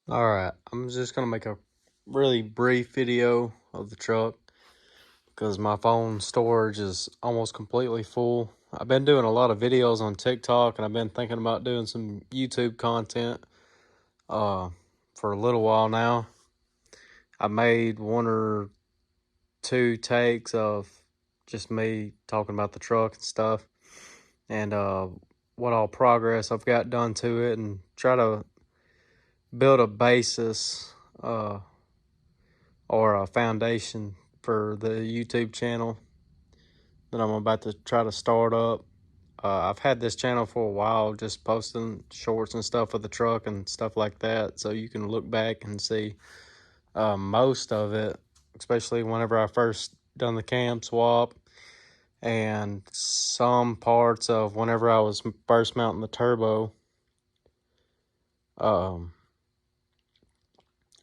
Alright, I'm just gonna make a really brief video of the truck because my phone storage is almost completely full. I've been doing a lot of videos on TikTok and I've been thinking about doing some YouTube content for a little while now. I made one or two takes of just me talking about the truck and stuff and what all progress I've got done to it and try to build a basis or a foundation for the YouTube channel that I'm about to try to start up. I've had this channel for a while, just posting shorts and stuff of the truck and stuff like that, so you can look back and see most of it, especially whenever I first done the cam swap and some parts of whenever I was first mounting the turbo.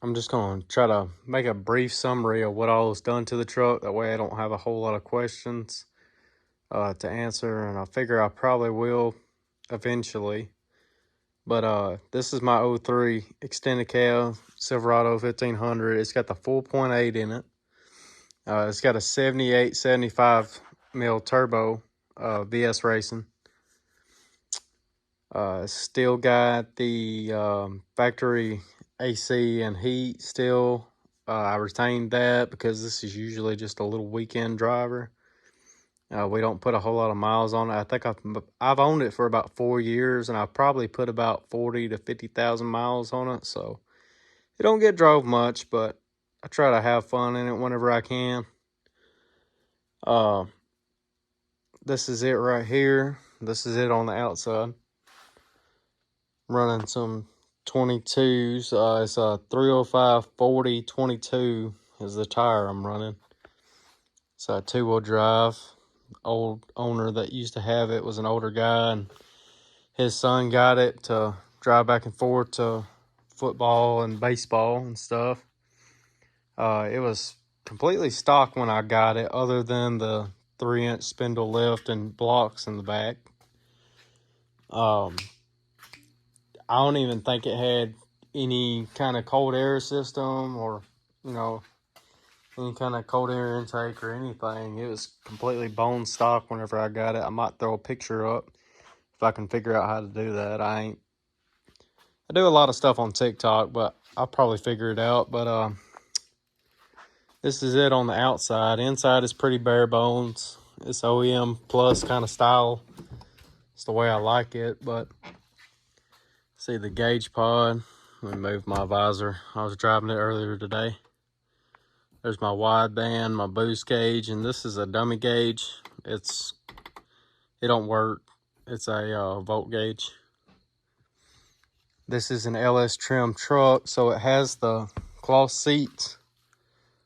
I'm just going to try to make a brief summary of what all was done to the truck. That way I don't have a whole lot of questions to answer, and I figure I probably will eventually. But this is my 03 extended cab Silverado 1500. It's got the 4.8 in it. It's got a 78, 75 mil turbo, VS Racing. Still got the factory AC and heat still. I retained that because this is usually just a little weekend driver. We don't put a whole lot of miles on it. I think I've owned it for about 4 years, and I've probably put about 40 to 50,000 miles on it. So it don't get drove much, but I try to have fun in it whenever I can. This is it right here. This is it on the outside. Running some 22s. It's a 305/40/22 is the tire I'm running. It's a two-wheel drive. Old owner that used to have it was an older guy, and his son got it to drive back and forth to football and baseball and stuff. It was completely stock when I got it, other than the 3-inch spindle lift and blocks in the back. I don't even think it had any kind of cold air system or, any kind of cold air intake or anything. It was completely bone stock whenever I got it. I might throw a picture up if I can figure out how to do that. I do a lot of stuff on TikTok, but I'll probably figure it out. But this is it on the outside. Inside is pretty bare bones. It's OEM plus kind of style. It's the way I like it. But see the gauge pod. Let me move my visor. I was driving it earlier today. There's my wideband, my boost gauge, and this is a dummy gauge. It don't work. It's a volt gauge. This is an LS trim truck, so it has the cloth seats,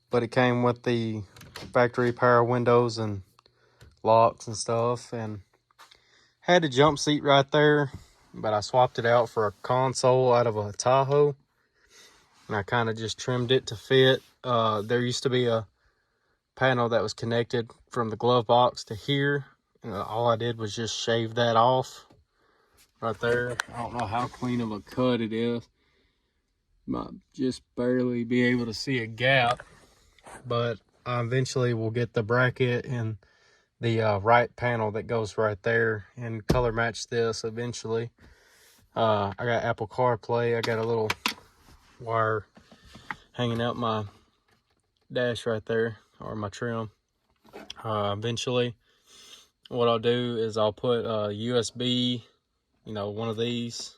but it came with the factory power windows and locks and stuff, and had a jump seat right there, but I swapped it out for a console out of a Tahoe, and I kind of just trimmed it to fit. There used to be a panel that was connected from the glove box to here, and all I did was just shave that off right there. I don't know how clean of a cut it is. Might just barely be able to see a gap, but I eventually will get the bracket and the right panel that goes right there and color match this eventually. I got Apple CarPlay. I got a little wire hanging out my dash right there, or my trim. Eventually what I'll do is I'll put a USB, one of these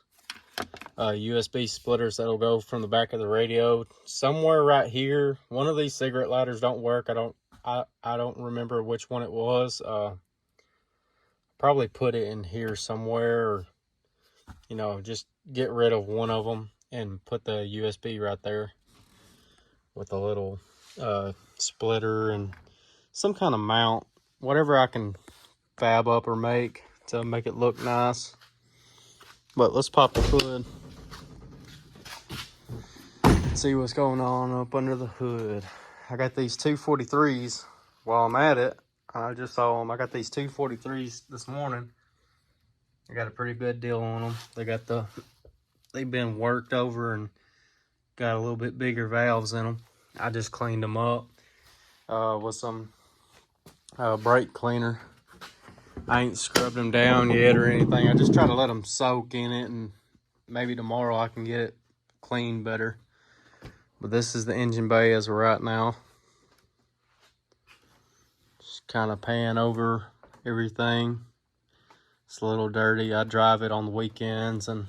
USB splitters that'll go from the back of the radio somewhere right here. One of these cigarette lighters don't work. I don't remember which one it was. Probably put it in here somewhere, or just get rid of one of them and put the USB right there with a little splitter and some kind of mount, whatever I can fab up or make to make it look nice. But let's pop the hood, see what's going on up under the hood. I got these 243s. While I'm at it, I just saw them. I got these 243s this morning. I got a pretty good deal on them. They've been worked over and got a little bit bigger valves in them. I just cleaned them up with some brake cleaner. I ain't scrubbed them down yet or anything. I just try to let them soak in it, and maybe tomorrow I can get it cleaned better. But this is the engine bay as of right now. Just kind of pan over everything. It's a little dirty. I drive it on the weekends, and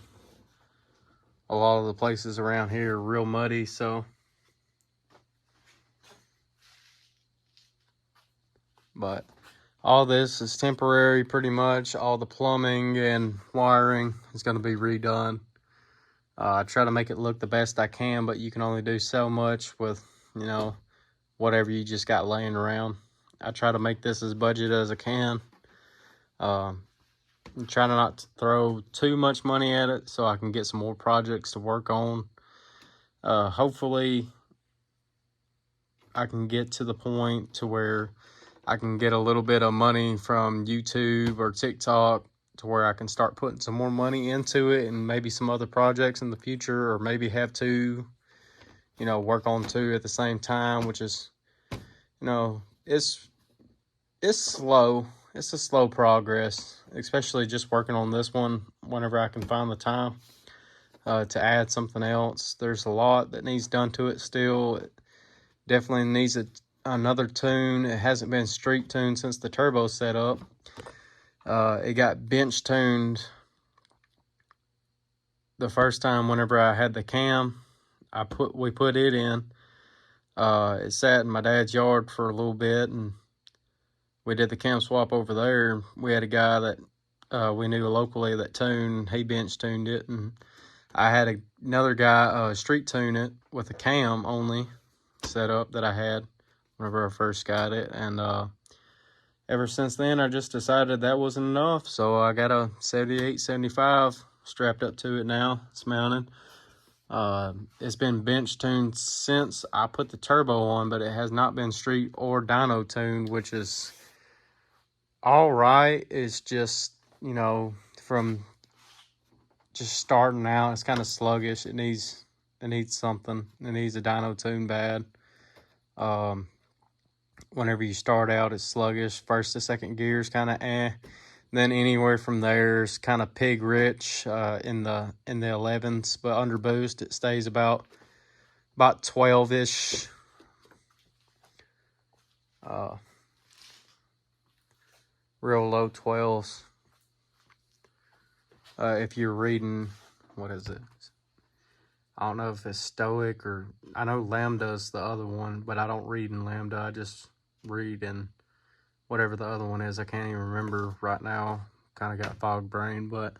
a lot of the places around here are real muddy, so. But all this is temporary pretty much. All the plumbing and wiring is going to be redone. I try to make it look the best I can, but you can only do so much with, you know, whatever you just got laying around. I try to make this as budget as I can. I'm trying not to throw too much money at it so I can get some more projects to work on. Hopefully I can get to the point to where I can get a little bit of money from YouTube or TikTok to where I can start putting some more money into it, and maybe some other projects in the future, or maybe have two, you know, work on two at the same time, which is, you know, it's slow. It's a slow progress, especially just working on this one whenever I can find the time to add something else. There's a lot that needs done to it still. It definitely needs another tune. It hasn't been street tuned since the turbo set up. It got bench tuned the first time whenever I had the cam. We put it in. It sat in my dad's yard for a little bit, and we did the cam swap over there. We had a guy that we knew locally that tuned. He bench tuned it, and I had another guy street tune it with a cam only setup that I had whenever I first got it. And ever since then, I just decided that wasn't enough. So I got a 78, 75 strapped up to it now. It's mounted. It's been bench tuned since I put the turbo on, but it has not been street or dyno tuned, which is all right. It's just, you know, from just starting out, it's kind of sluggish. It needs something. It needs a dyno tune bad. Whenever you start out, it's sluggish. First to second gear is kind of Then anywhere from there is kind of pig rich in the 11s, but under boost it stays about 12-ish. Real low 12s. If you're reading, what is it? I don't know if it's Stoic or, I know Lambda's the other one, but I don't read in Lambda. I just read in whatever the other one is. I can't even remember right now. Kind of got fog brain, but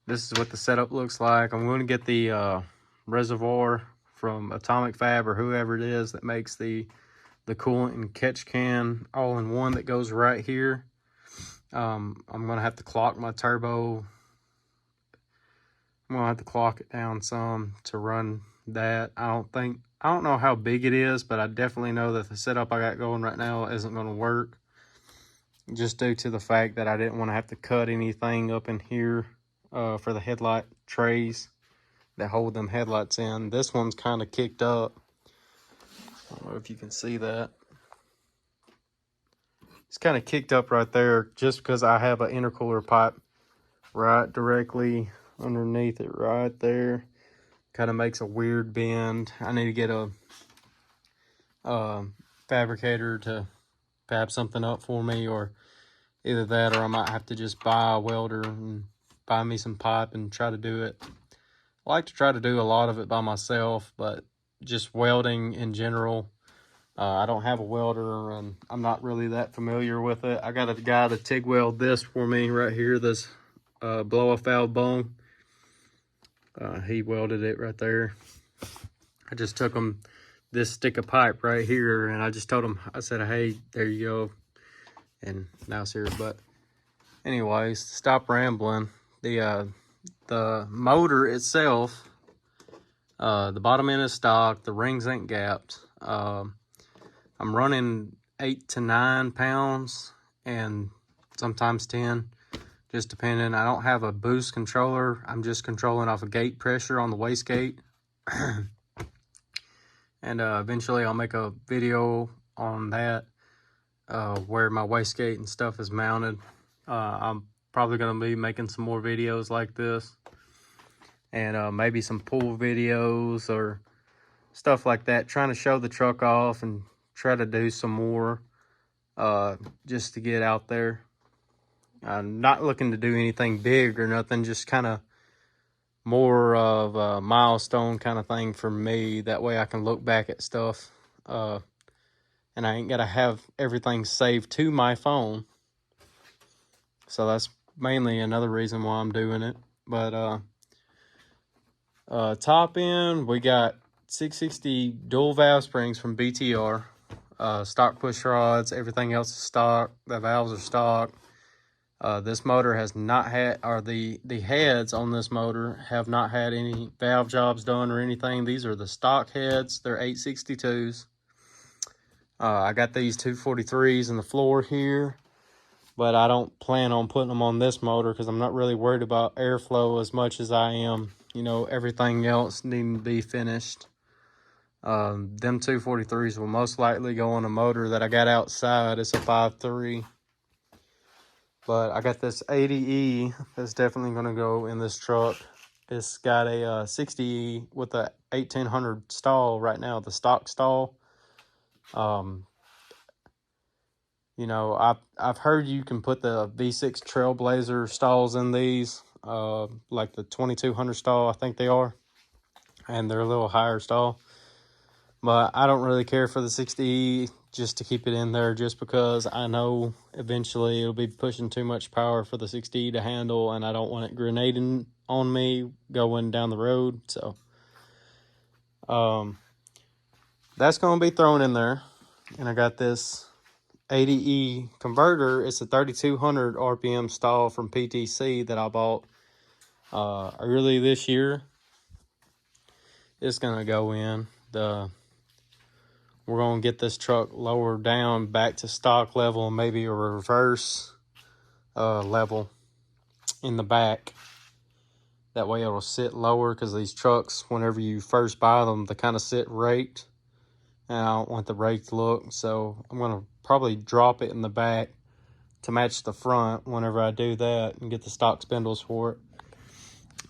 this is what the setup looks like. I'm going to get the reservoir from Atomic Fab or whoever it is that makes the coolant and catch can all in one that goes right here. I'm going to have to clock my turbo. I'm going to have to clock it down some to run that. I don't know how big it is, but I definitely know that the setup I got going right now isn't going to work. Just due to the fact that I didn't want to have to cut anything up in here for the headlight trays that hold them headlights in. This one's kind of kicked up. I don't know if you can see that. It's kind of kicked up right there just because I have an intercooler pipe right directly underneath it right there. Kind of makes a weird bend. I need to get a fabricator to fab something up for me, or either that or I might have to just buy a welder and buy me some pipe and try to do it. I like to try to do a lot of it by myself, but just welding in general, I don't have a welder and I'm not really that familiar with it. I got a guy to TIG weld this for me right here, this blow-off valve bung. He welded it right there. I just took him this stick of pipe right here, and I just told him, I said, hey, there you go. And now it's here. But anyways, stop rambling. The motor itself, the bottom end is stock. The rings ain't gapped. I'm running 8 to 9 pounds and sometimes 10. Just depending. I don't have a boost controller. I'm just controlling off a gate pressure on the wastegate. And eventually I'll make a video on that, where my wastegate and stuff is mounted. I'm probably going to be making some more videos like this, and maybe some pool videos or stuff like that, trying to show the truck off and try to do some more just to get out there. I'm not looking to do anything big or nothing, just kind of more of a milestone kind of thing for me. That way I can look back at stuff, and I ain't gotta have everything saved to my phone. So that's mainly another reason why I'm doing it. But top end, we got 660 dual valve springs from BTR, stock push rods. Everything else is stock. The valves are stock. This motor has not had, or the heads on this motor have not had any valve jobs done or anything. These are the stock heads. They're 862s. I got these 243s in the floor here, but I don't plan on putting them on this motor because I'm not really worried about airflow as much as I am, you know, everything else needing to be finished. Them 243s will most likely go on a motor that I got outside. It's a 5.3. But I got this 80E that's definitely going to go in this truck. It's got a 60E with a 1800 stall right now, the stock stall. You know, I've heard you can put the V6 Trailblazer stalls in these, like the 2200 stall, I think they are. And they're a little higher stall. But I don't really care for the 60E, just to keep it in there, just because I know eventually it'll be pushing too much power for the 60E to handle, and I don't want it grenading on me going down the road. So that's going to be thrown in there. And I got this 80E converter. It's a 3200 RPM stall from PTC that I bought early this year. It's going to go in. We're going to get this truck lowered down back to stock level and maybe a reverse level in the back. That way it'll sit lower, because these trucks, whenever you first buy them, they kind of sit raked. And I don't want the raked look, so I'm going to probably drop it in the back to match the front whenever I do that and get the stock spindles for it.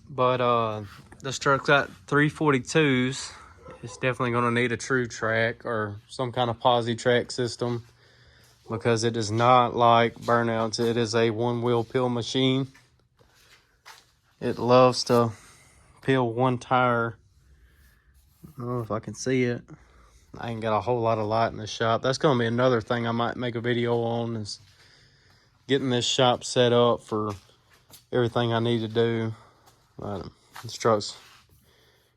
But this truck's got 342s. It's definitely going to need a true track or some kind of posi track system, because it does not like burnouts. It is a one-wheel peel machine. It loves to peel one tire. I don't know if I can see it. I ain't got a whole lot of light in the shop. That's going to be another thing I might make a video on, is getting this shop set up for everything I need to do. But this truck's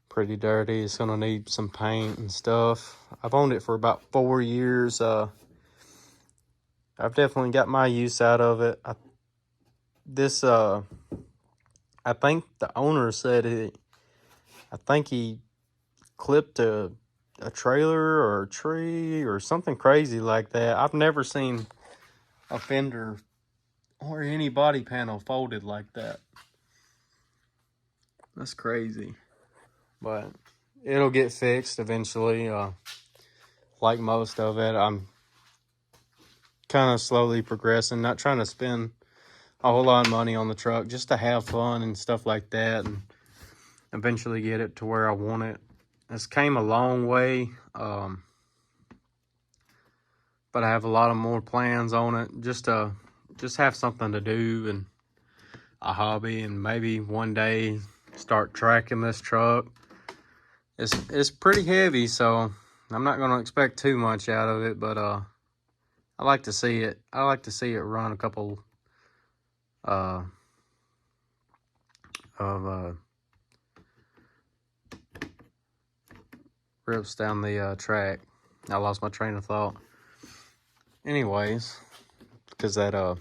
pretty dirty. It's gonna need some paint and stuff. I've owned it for about 4 years. I've definitely got my use out of it. I think the owner said I think he clipped a trailer or a tree or something crazy like that. I've never seen a fender or any body panel folded like that. That's crazy. But it'll get fixed eventually. Like most of it, I'm kind of slowly progressing, not trying to spend a whole lot of money on the truck, just to have fun and stuff like that, and eventually get it to where I want it. This came a long way, but I have a lot of more plans on it, just to have something to do and a hobby, and maybe one day start tracking this truck. It's pretty heavy, so I'm not going to expect too much out of it, but I like to see it. I like to see it run a couple of rips down the track. I lost my train of thought. Anyways, because that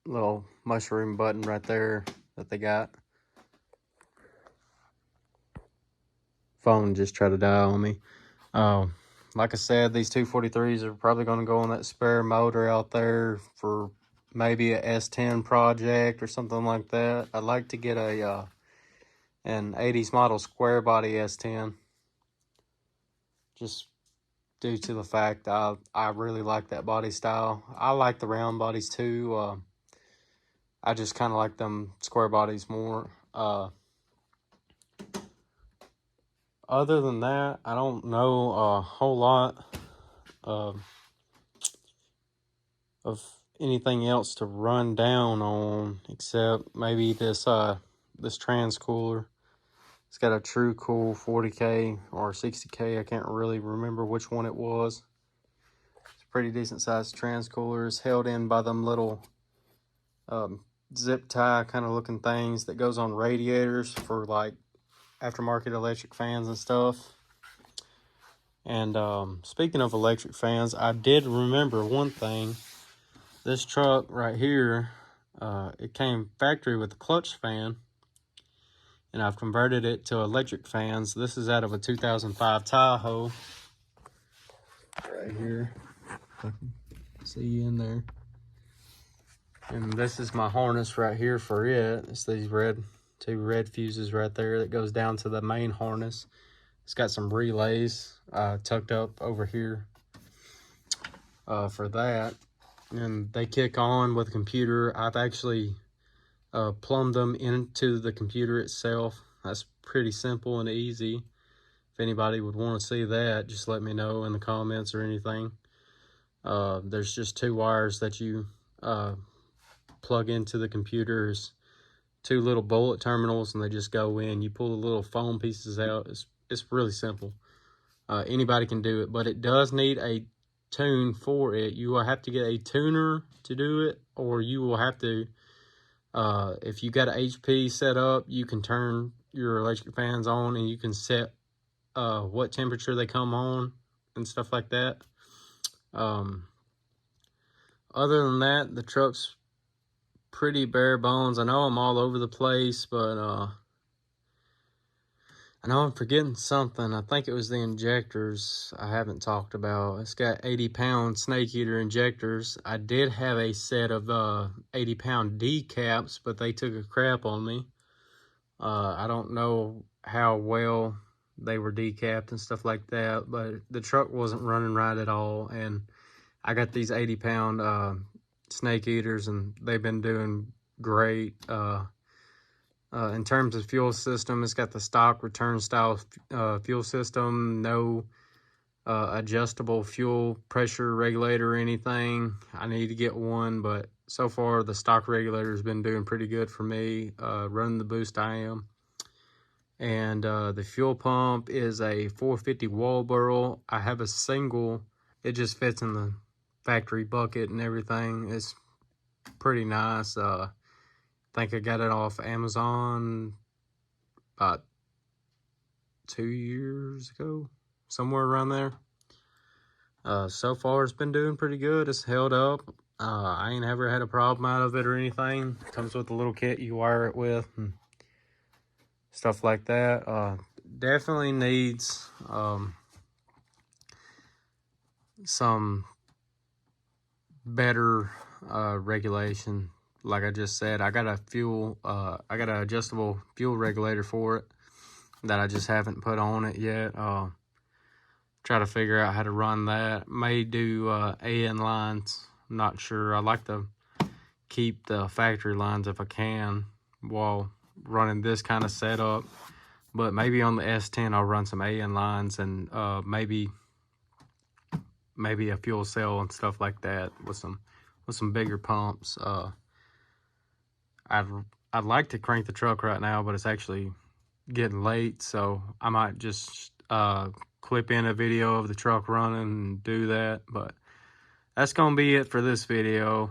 little mushroom button right there that they got. Phone just tried to die on me. Like I said, these 243s are probably going to go on that spare motor out there for maybe a S10 project or something like that. I'd like to get a an 80s model square body S10. Just due to the fact I really like that body style. I like the round bodies too. I just kind of like them square bodies more. Other than that, I don't know a whole lot of anything else to run down on, except maybe this trans cooler. It's got a True Cool 40K or 60K. I can't really remember which one it was. It's a pretty decent sized trans cooler. It's held in by them little zip tie kind of looking things that goes on radiators for like aftermarket electric fans and stuff. And speaking of electric fans, I did remember one thing. This truck right here, it came factory with a clutch fan, and I've converted it to electric fans. This is out of a 2005 Tahoe. Right here, I can see you in there. And this is my harness right here for it. It's these two red fuses right there that goes down to the main harness. It's got some relays tucked up over here for that. And they kick on with a computer. I've actually plumbed them into the computer itself. That's pretty simple and easy. If anybody would want to see that, just let me know in the comments or anything. There's just two wires that you plug into the computers, two little bullet terminals, and they just go in. You pull the little foam pieces out. It's really simple. Anybody can do it, but it does need a tune for it. You will have to get a tuner to do it, or you will have to, if you got an HP set up, you can turn your electric fans on and you can set what temperature they come on and stuff like that. Other than that, the truck's pretty bare bones. I know I'm all over the place, but I know I'm forgetting something. I think it was the injectors I haven't talked about. It's got 80-pound snake eater injectors. I did have a set of 80-pound decaps, but they took a crap on me. I don't know how well they were decapped and stuff like that, but the truck wasn't running right at all. And I got these 80-pound snake eaters, and they've been doing great. In terms of fuel system, it's got the stock return style fuel system, no adjustable fuel pressure regulator or anything. I need to get one, but so far the stock regulator has been doing pretty good for me. Running the boost I am. And the fuel pump is a 450 Walboro. I have a single. It just fits in the factory bucket and everything. It's pretty nice. I think I got it off Amazon about 2 years ago, somewhere around there. So far it's been doing pretty good. It's held up. I ain't ever had a problem out of it or anything. Comes with a little kit you wire it with and stuff like that. Definitely needs some better regulation. Like I just said, I got an adjustable fuel regulator for it that I just haven't put on it yet. Try to figure out how to run that. May do AN lines. I'm not sure. I like to keep the factory lines if I can while running this kind of setup. But maybe on the S10 I'll run some AN lines and maybe a fuel cell and stuff like that with some bigger pumps. I'd like to crank the truck right now, but it's actually getting late, so I might just clip in a video of the truck running and do that. But that's gonna be it for this video.